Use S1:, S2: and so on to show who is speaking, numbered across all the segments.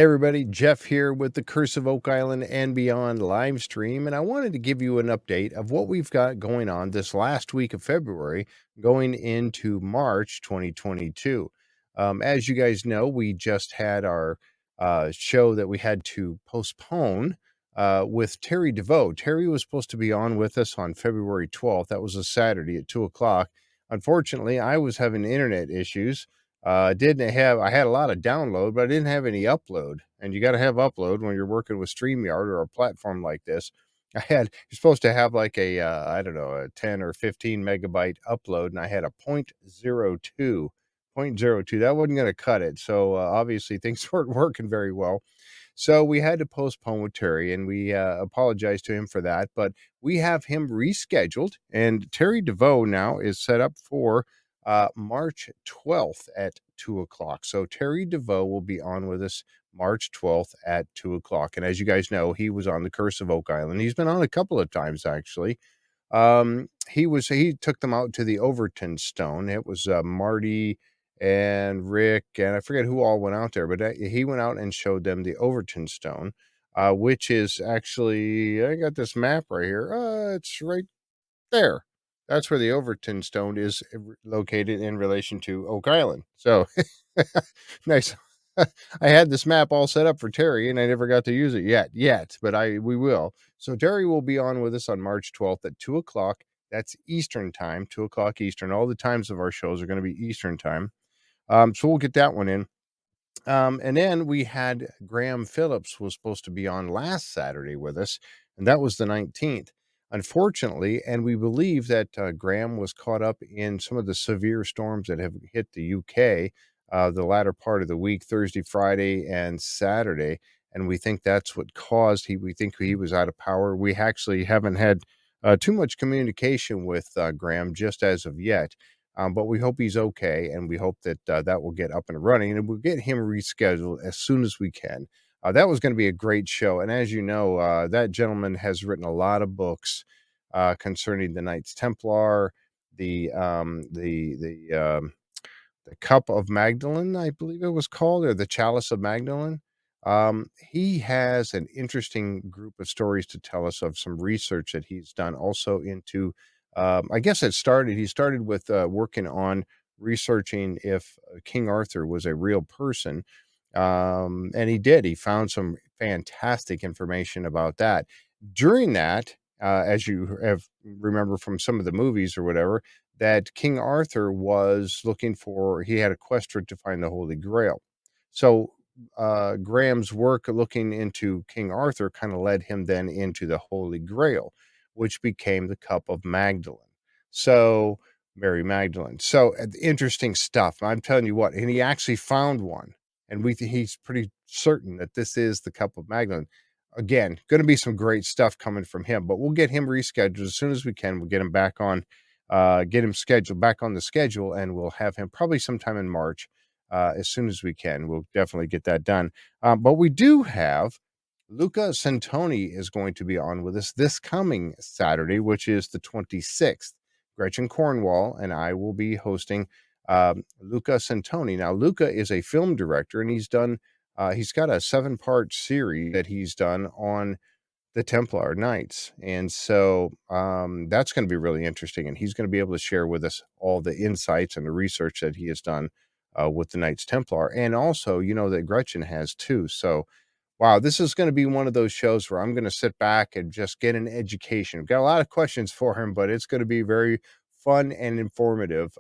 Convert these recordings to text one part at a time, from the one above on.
S1: Hey everybody, Jeff here with the Curse of Oak Island and Beyond live stream, and I wanted to give you an update of what we've got going on this last week of February, going into March 2022. As you guys know, we just had our show that we had to postpone with Terry DeVoe. Terry was supposed to be on with us on February 12th. That was a Saturday at 2 o'clock. Unfortunately, I was having internet issues. I had a lot of download, but I didn't have any upload. And you got to have upload when you're working with StreamYard or a platform like this. You're supposed to have like I don't know, a 10 or 15 megabyte upload, and I had a .02. That wasn't going to cut it. So obviously things weren't working very well. So we had to postpone with Terry, and we apologize to him for that. But we have him rescheduled, and Terry DeVoe now is set up for March 12th at 2 o'clock. So Terry DeVoe will be on with us March 12th at 2 o'clock. And as you guys know, he was on the Curse of Oak Island. He's been on a couple of times actually. He took them out to the Overton Stone. It was Marty and Rick, and I forget who all went out there, but he went out and showed them the Overton Stone, which is actually, I got this map right here. It's right there. That's where the Overton Stone is located in relation to Oak Island. So nice. I had this map all set up for Terry, and I never got to use it yet, but we will. So Terry will be on with us on March 12th at 2 o'clock. That's Eastern time, 2 o'clock Eastern. All the times of our shows are going to be Eastern time. So we'll get that one in. And then we had Graham Phillips was supposed to be on last Saturday with us, and that was the 19th. Unfortunately, and we believe that Graham was caught up in some of the severe storms that have hit the UK the latter part of the week, Thursday, Friday, and Saturday. And we think that's what caused we think he was out of power. We actually haven't had too much communication with Graham just as of yet. But we hope he's okay, and we hope that that will get up and running, and we'll get him rescheduled as soon as we can. That was going to be a great show, and as you know, that gentleman has written a lot of books concerning the Knights Templar, the Cup of Magdalene, I believe it was called, or the Chalice of Magdalene. He has an interesting group of stories to tell us of some research that he's done also into I guess he started with working on researching if King Arthur was a real person. And he found some fantastic information about that. During that, as you have remember from some of the movies or whatever, that King Arthur he had a quest to find the Holy Grail. So Graham's work looking into King Arthur kind of led him then into the Holy Grail, which became the Cup of Magdalene. So Mary Magdalene. So interesting stuff. I'm telling you what, and he actually found one, and he's pretty certain that this is the Cup of Magdalene. Again, going to be some great stuff coming from him, but we'll get him rescheduled as soon as we can. We'll get him back on, get him scheduled back on the schedule, and we'll have him probably sometime in March. As soon as we can, we'll definitely get that done. But we do have Luca Centoni is going to be on with us this coming Saturday, which is the 26th. Gretchen Cornwall and I will be hosting Luca Centoni. Now, Luca is a film director, and he's got a 7-part series that he's done on the Templar Knights. And so that's going to be really interesting. And he's going to be able to share with us all the insights and the research that he has done with the Knights Templar. And also, that Gretchen has too. So, wow, this is going to be one of those shows where I'm going to sit back and just get an education. I've got a lot of questions for him, but it's going to be very fun and informative,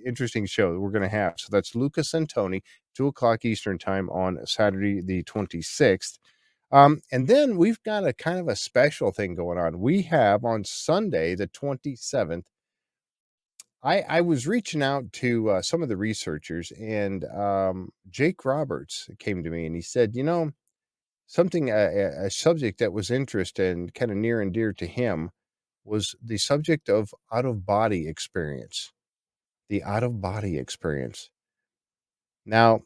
S1: interesting show that we're going to have. So that's Luca Centoni, 2 o'clock Eastern time on Saturday, the 26th. And then we've got a kind of a special thing going on. We have on Sunday, the 27th, I was reaching out to some of the researchers, and Jake Roberts came to me and he said, something, a subject that was interesting and kind of near and dear to him was the subject of out-of-body experience. The out-of-body experience. Now,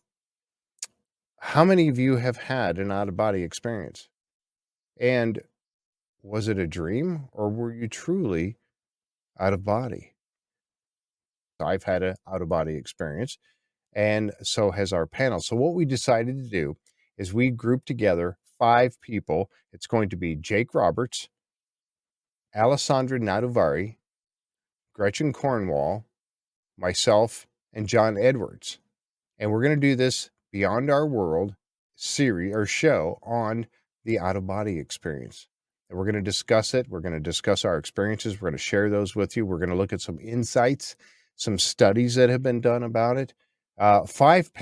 S1: how many of you have had an out-of-body experience? And was it a dream, or were you truly out of body? I've had an out-of-body experience, and so has our panel. So what we decided to do is we group together 5 people. It's going to be Jake Roberts, Alessandra Nadudvari, Gretchen Cornwall, myself, and John Edwards. And we're going to do this Beyond Our World series or show on the out of body experience. And we're going to discuss it. We're going to discuss our experiences. We're going to share those with you. We're going to look at some insights, some studies that have been done about it. 5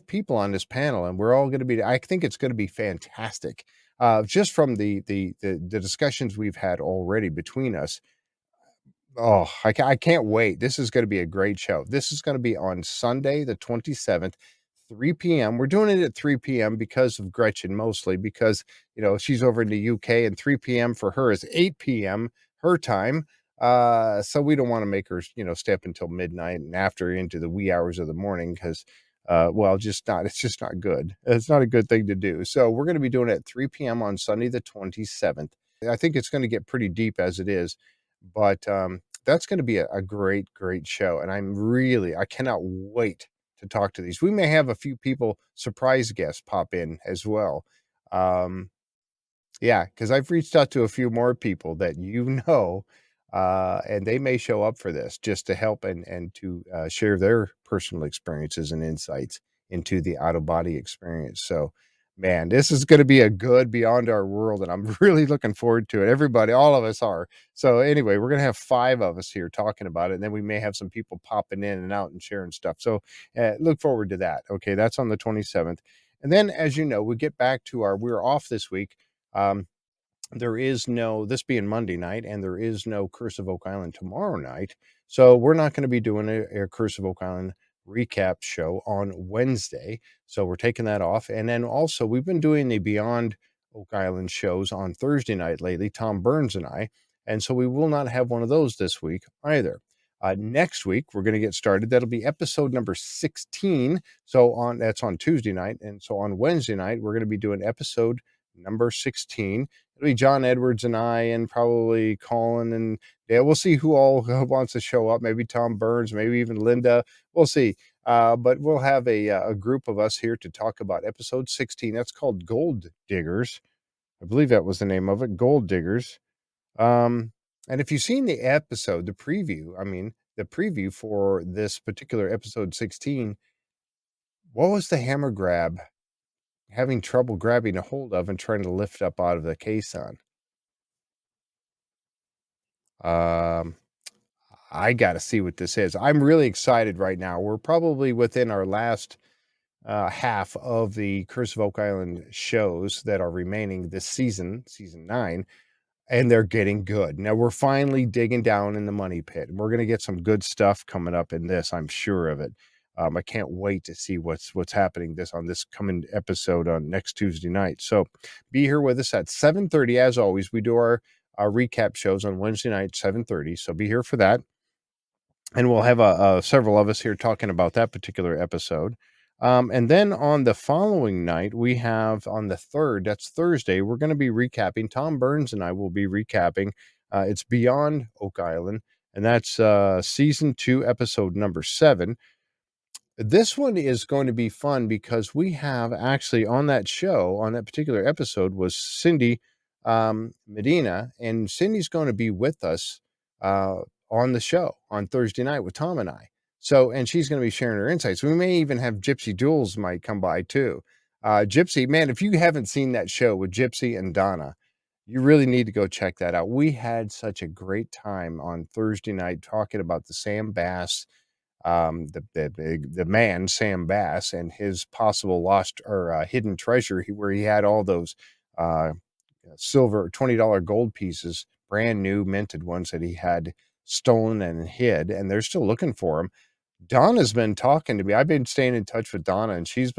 S1: people on this panel, and we're all going to be, I think it's going to be fantastic. Just from the discussions we've had already between us. Oh, I can't wait. This is gonna be a great show. This is gonna be on Sunday, the 27th, 3 PM. We're doing it at 3 PM because of Gretchen, mostly because, she's over in the UK, and 3 PM for her is 8 PM her time. So we don't wanna make her, stay up until midnight and after into the wee hours of the morning 'cause, well, it's just not good. It's not a good thing to do. So we're gonna be doing it at 3 PM on Sunday, the 27th. I think it's gonna get pretty deep as it is. But, that's gonna be a great, great show, and I cannot wait to talk to these. We may have a few people surprise guests pop in as well. Um, yeah, because 'cause I've reached out to a few more people that and they may show up for this just to help and to, share their personal experiences and insights into the out-of-body experience. So, man, this is gonna be a good Beyond Our World, and I'm really looking forward to it. Everybody, all of us are. So, anyway, we're gonna have 5 of us here talking about it, and then we may have some people popping in and out and sharing stuff. So, look forward to that. Okay, that's on the 27th. And then, as you know, we get back to we're off this week. Um there is no, this being Monday night, and there is no Curse of Oak Island tomorrow night. So we're not going to be doing a Curse of Oak Island recap show on Wednesday. So we're taking that off. And then also, we've been doing the Beyond Oak Island shows on Thursday night lately, Tom Burns and I. And so we will not have one of those this week either. Next week, we're going to get started. That'll be episode number 16. That's on Tuesday night. And so on Wednesday night, we're going to be doing episode number 16. It'll be John Edwards and I, and probably Colin and yeah, we'll see who all wants to show up. Maybe Tom Burns, maybe even Linda. We'll see. But we'll have a group of us here to talk about episode 16. That's called Gold Diggers. I believe that was the name of it, Gold Diggers. And if you've seen the episode, the preview for this particular episode 16, what was the hammer grab having trouble grabbing a hold of and trying to lift up out of the caisson? Um, I got to see what this is. I'm really excited right now. We're probably within our last half of the Curse of Oak Island shows that are remaining this season 9, and they're getting good. Now we're finally digging down in the money pit, and we're going to get some good stuff coming up in this. I'm sure of it. I can't wait to see what's happening on this coming episode on next Tuesday night. So be here with us at 7:30 as always. We do our recap shows on Wednesday night 7:30. So be here for that, and we'll have several of us here talking about that particular episode. And then on the following night, we have on the 3rd, that's Thursday, we're going to be recapping. Tom Burns and I will be recapping. It's Beyond Oak Island, and that's season 2, episode number 7. This one is going to be fun because we have actually on that show, on that particular episode, was Cindy Medina, and Cindy's going to be with us uh, on the show on Thursday night with Tom and I. So, and she's going to be sharing her insights. We may even have Gypsy Jules might come by too. Gypsy, man, if you haven't seen that show with Gypsy and Donna, you really need to go check that out. We had such a great time on Thursday night talking about the Sam Bass, the man Sam Bass, and his possible lost or hidden treasure, where he had all those uh, silver $20 gold pieces, brand new minted ones that he had stolen and hid, and they're still looking for him. Donna's been talking to me. I've been staying in touch with Donna, and she's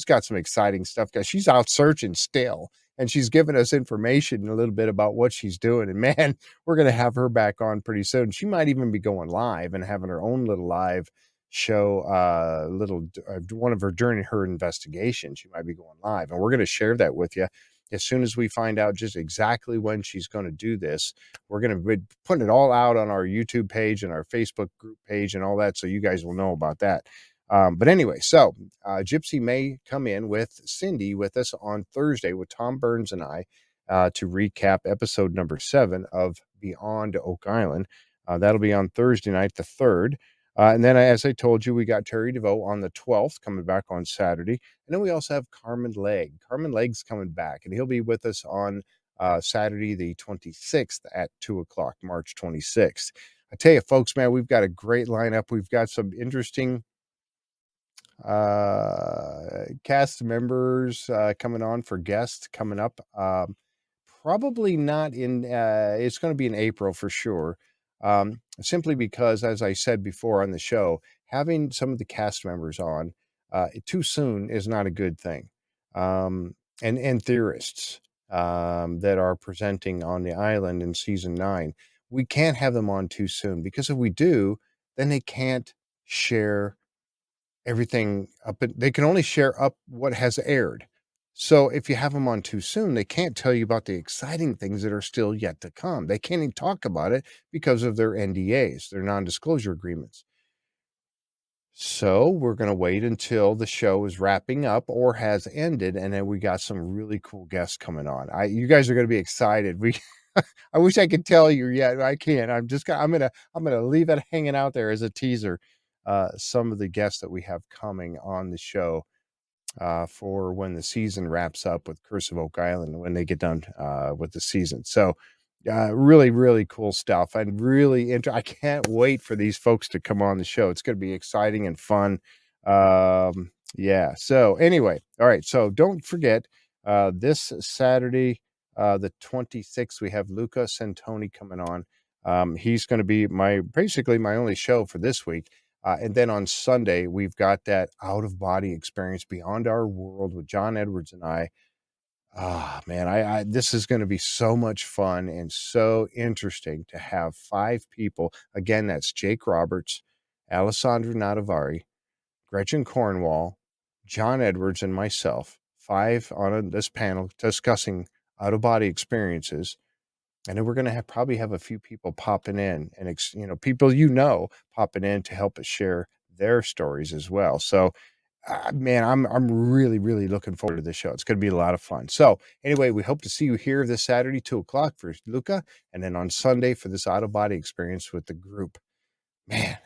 S1: got some exciting stuff, guys. She's out searching still, and she's giving us information a little bit about what she's doing. And man, we're going to have her back on pretty soon. She might even be going live and having her own little live show, one of her during her investigation. She might be going live, and we're going to share that with you as soon as we find out just exactly when she's going to do this. We're going to be putting it all out on our YouTube page and our Facebook group page and all that, so you guys will know about that. But anyway, so Gypsy may come in with Cindy with us on Thursday with Tom Burns and I to recap episode number 7 of Beyond Oak Island. That'll be on Thursday night, the 3rd. And then, as I told you, we got Terry DeVoe on the 12th coming back on Saturday. And then we also have Carmen Legg. Carmen Legg's coming back, and he'll be with us on Saturday, the 26th at 2 o'clock, March 26th. I tell you, folks, man, we've got a great lineup. We've got some interesting cast members coming on for guests coming up. Probably not in, it's going to be in April for sure. Simply because, as I said before on the show, having some of the cast members on too soon is not a good thing. And theorists that are presenting on the island in season 9, we can't have them on too soon, because if we do, then they can't share everything up. They can only share up what has aired. So if you have them on too soon, they can't tell you about the exciting things that are still yet to come. They can't even talk about it because of their NDAs, their non-disclosure agreements. So we're going to wait until the show is wrapping up or has ended, and then we got some really cool guests coming on. You guys are going to be excited. I wish I could tell you yet. I can't. I'm gonna leave it hanging out there as a teaser. Some of the guests that we have coming on the show for when the season wraps up with Curse of Oak Island, when they get done with the season. So really, really cool stuff. And really I can't wait for these folks to come on the show. It's going to be exciting and fun. Yeah. So anyway, all right. So don't forget this Saturday, the 26th, we have Luca Centoni coming on. He's going to be basically my only show for this week. And then on Sunday, we've got that out-of-body experience Beyond Our World with John Edwards and I. Man, this is going to be so much fun and so interesting to have 5 people. Again, that's Jake Roberts, Alessandra Nadudvari, Gretchen Cornwall, John Edwards, and myself. 5 on this panel discussing out-of-body experiences. And then we're going to probably have a few people popping in and, people popping in to help us share their stories as well. So, man, I'm really, really looking forward to this show. It's going to be a lot of fun. So anyway, we hope to see you here this Saturday, 2 o'clock for Luca, and then on Sunday for this out-of-body experience with the group. Man,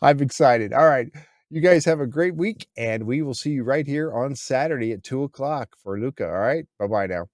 S1: I'm excited. All right. You guys have a great week, and we will see you right here on Saturday at 2 o'clock for Luca. All right. Bye-bye now.